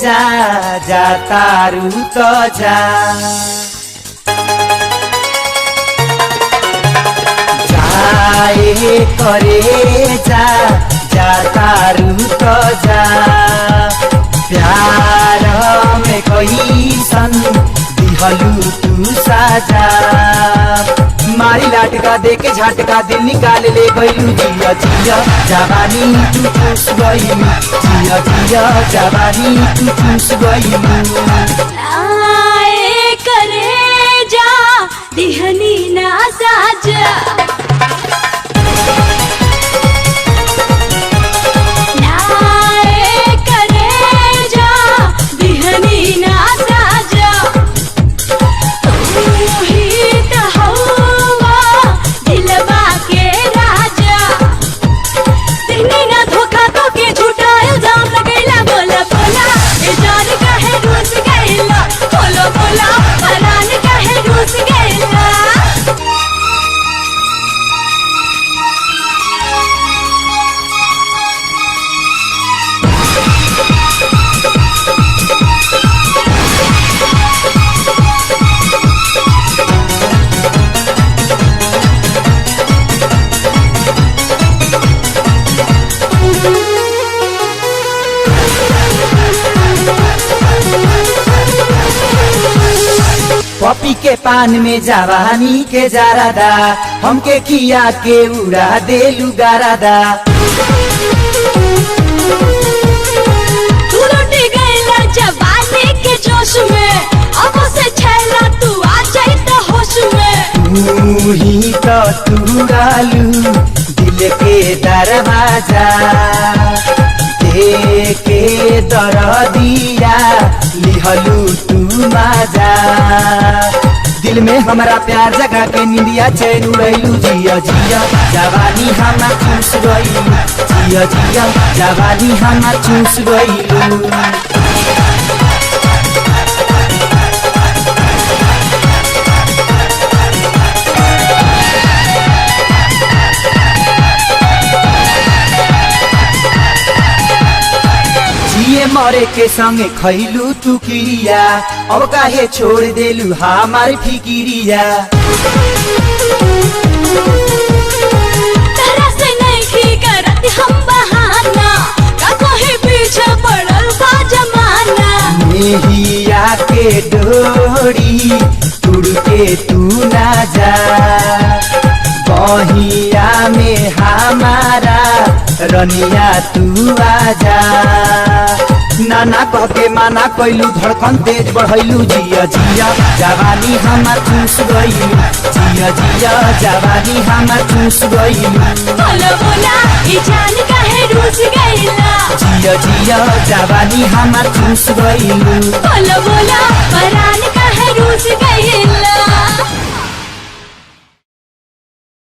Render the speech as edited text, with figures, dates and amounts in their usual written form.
जा जा तारू तो जा जाए करे जा जा तारू तो जा प्यार में कैसन दिहलू तू साजा मारी लाटका दे के झटका दिल निकाल ले गईलू जिया जिया जवानी तू चूस गईलू जिया जिया जवानी तू चूस गईलू आए करे जा दिहनी ना साजा पपी के पान में जवानी के जारादा हमके किया के उड़ा दे लुगारादा तू लुटी गईला जवानी के जोश में अब से छैला तू आ जाई त होश में तू ही तो तुरालू दिल के दरवाजा दे के दरदिया लिहलू तू माजा दिल में हमारा प्यार जगा के निंदिया चैन उड़ैलू जिया जिया जवानी हमार चूस गईलू जिया जिया जवानी हमार चूस गईलू मरे के संगे खैलू तू किरिया अब काहे छोड़ देलू हमार फिकिरिया तेरा से नहीं करत हम बहाना का कोई पीछे पड़ल बा जमाना मेहिया के डोरी तुड़ के तू ना जा बहिया में हमारा रनिया तू आजा नाना कह के माना कैलू धड़कन तेज बढ़ैलू जिया जिया जवानी हमार चूस गईलू जिया जिया जवानी हमार चूस गईलू बोला बोला ई जान काहे रूस गईला जिया जिया जवानी हमार चूस गईलू बोला बोला परान काहे रूस गईला